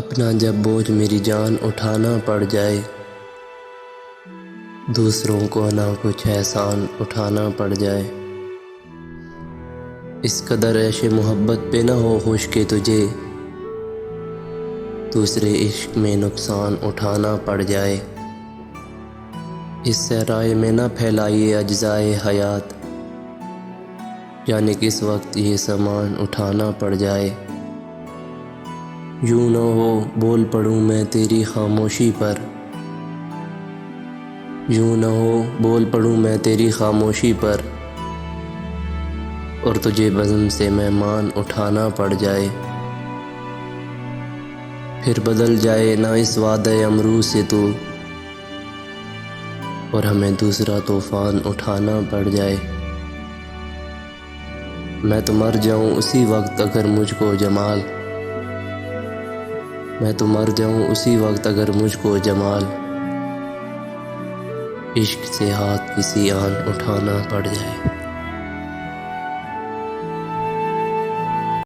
अपना जब बोझ मेरी जान उठाना पड़ जाए, दूसरों को ना कुछ एहसान उठाना पड़ जाए। इस कदर ऐशे मोहब्बत पे ना हो होश के तुझे, दूसरे इश्क में नुकसान उठाना पड़ जाए। इस सहराए में ना फैलाइए अज्जाए हयात, जाने किस वक्त ये सामान उठाना पड़ जाए। यूं न हो बोल पड़ूं मैं तेरी खामोशी पर, यूं न हो बोल पड़ूं मैं तेरी खामोशी पर, और तुझे बज़्म से मेहमान उठाना पड़ जाए। फिर बदल जाए ना इस वादे अमरू से तू, और हमें दूसरा तूफ़ान उठाना पड़ जाए। मैं तो मर जाऊं उसी वक्त अगर मुझको जमाल, मैं तो मर जाऊं उसी वक्त अगर मुझको जमाल, इश्क से हाथ किसी आन उठाना पड़ जाए।